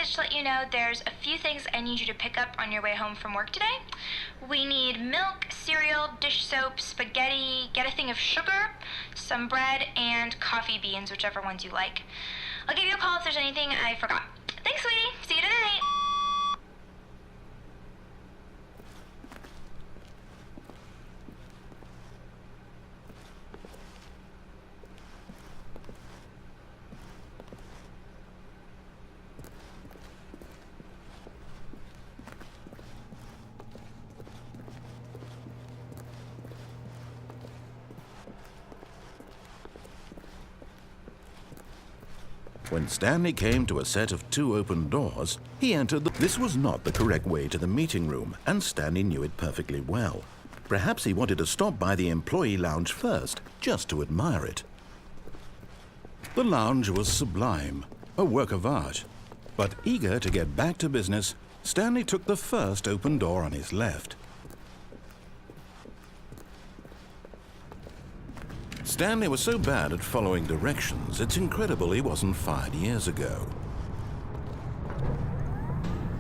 message to let you know there's a few things I need you to pick up on your way home from work today. We need milk, cereal, dish soap, spaghetti, get a thing of sugar, some bread, and coffee beans, whichever ones you like. I'll give you a call if there's anything I forgot. Thanks, sweetie. See you tonight. When Stanley came to a set of 2 open doors, he entered This was not the correct way to the meeting room, and Stanley knew it perfectly well. Perhaps he wanted to stop by the employee lounge first, just to admire it. The lounge was sublime, a work of art. But eager to get back to business, Stanley took the first open door on his left. Stanley was so bad at following directions, it's incredible he wasn't fired years ago.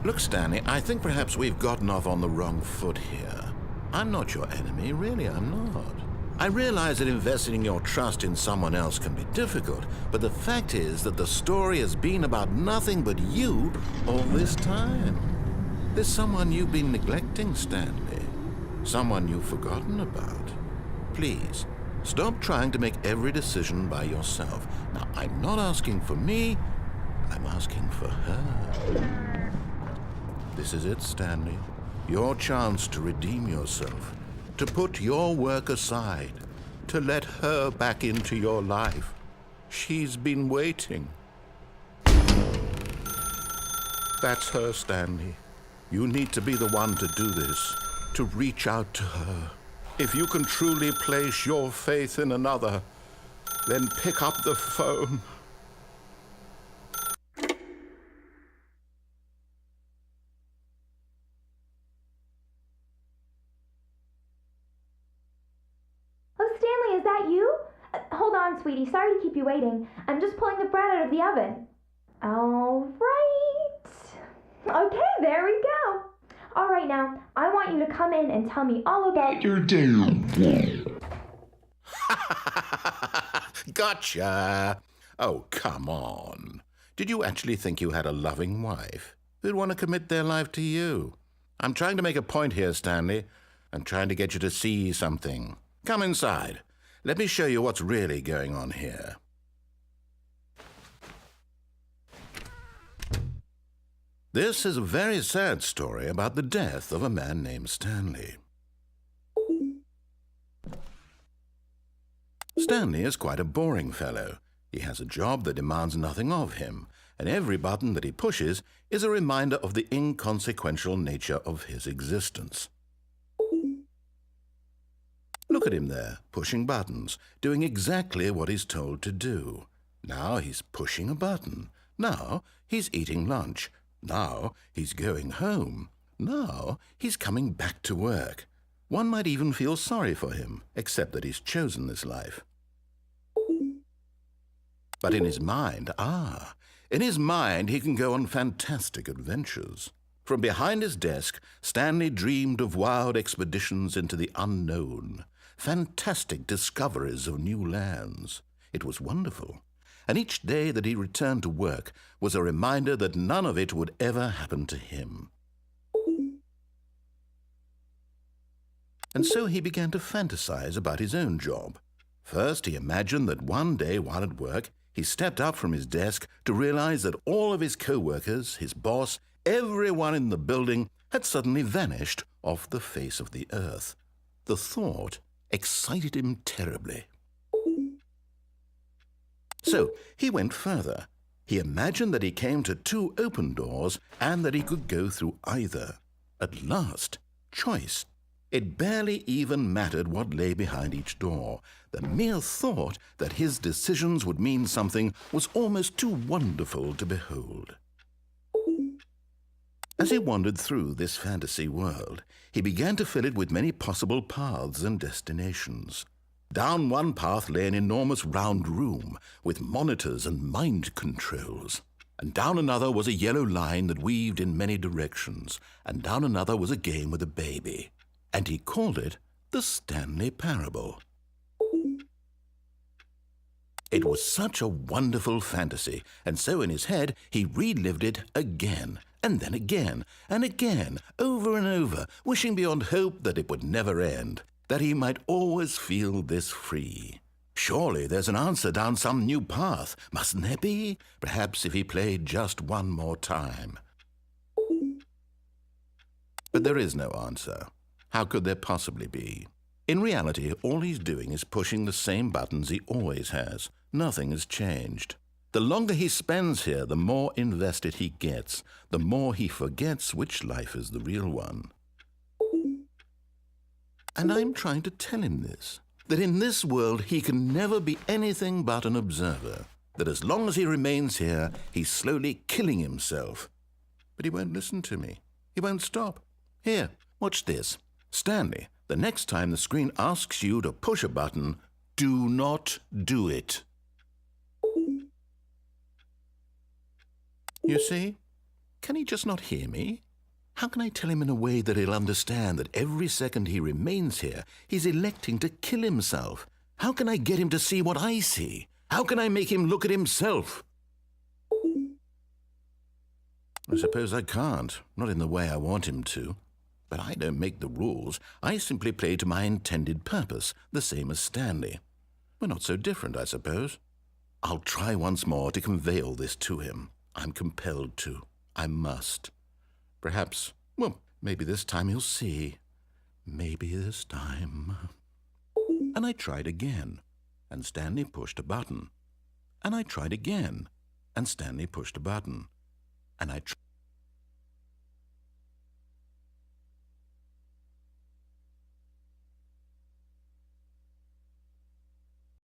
Look, Stanley, I think perhaps we've gotten off on the wrong foot here. I'm not your enemy, really, I'm not. I realize that investing your trust in someone else can be difficult, but the fact is that the story has been about nothing but you all this time. There's someone you've been neglecting, Stanley. Someone you've forgotten about. Please. Stop trying to make every decision by yourself. Now, I'm not asking for me, I'm asking for her. This is it, Stanley. Your chance to redeem yourself, to put your work aside, to let her back into your life. She's been waiting. That's her, Stanley. You need to be the one to do this, to reach out to her. If you can truly place your faith in another, then pick up the phone. Oh, Stanley, is that you? Hold on, sweetie. Sorry to keep you waiting. I'm just pulling the bread out of the oven. All right. Okay, there we go. All right, now, I want you to come in and tell me all about your day. Gotcha! Oh, come on. Did you actually think you had a loving wife who'd want to commit their life to you? I'm trying to make a point here, Stanley. I'm trying to get you to see something. Come inside. Let me show you what's really going on here. This is a very sad story about the death of a man named Stanley. Stanley is quite a boring fellow. He has a job that demands nothing of him, and every button that he pushes is a reminder of the inconsequential nature of his existence. Look at him there, pushing buttons, doing exactly what he's told to do. Now he's pushing a button. Now he's eating lunch. Now he's going home. Now he's coming back to work. One might even feel sorry for him, except that he's chosen this life. But in his mind, he can go on fantastic adventures. From behind his desk, Stanley dreamed of wild expeditions into the unknown, fantastic discoveries of new lands. It was wonderful. And each day that he returned to work was a reminder that none of it would ever happen to him. And so he began to fantasize about his own job. First, he imagined that one day while at work, he stepped up from his desk to realize that all of his co-workers, his boss, everyone in the building had suddenly vanished off the face of the earth. The thought excited him terribly. So he went further. He imagined that he came to 2 open doors and that he could go through either. At last, choice. It barely even mattered what lay behind each door. The mere thought that his decisions would mean something was almost too wonderful to behold. As he wandered through this fantasy world, he began to fill it with many possible paths and destinations. Down one path lay an enormous round room with monitors and mind controls. And down another was a yellow line that weaved in many directions, and down another was a game with a baby. And he called it the Stanley Parable. It was such a wonderful fantasy, and so in his head he relived it again, and then again, and again, over and over, wishing beyond hope that it would never end, that he might always feel this free. Surely there's an answer down some new path, mustn't there be? Perhaps if he played just one more time. But there is no answer. How could there possibly be? In reality, all he's doing is pushing the same buttons he always has. Nothing has changed. The longer he spends here, the more invested he gets, the more he forgets which life is the real one. And I'm trying to tell him this, that in this world he can never be anything but an observer, that as long as he remains here, he's slowly killing himself. But he won't listen to me. He won't stop. Here, watch this. Stanley, the next time the screen asks you to push a button, do not do it. You see? Can he just not hear me? How can I tell him in a way that he'll understand that every second he remains here, he's electing to kill himself? How can I get him to see what I see? How can I make him look at himself? I suppose I can't, not in the way I want him to. But I don't make the rules. I simply play to my intended purpose, the same as Stanley. We're not so different, I suppose. I'll try once more to convey all this to him. I'm compelled to. I must. Perhaps, well, maybe this time he'll see. Maybe this time. And I tried again, and Stanley pushed a button. And I tried again, and Stanley pushed a button. And I tried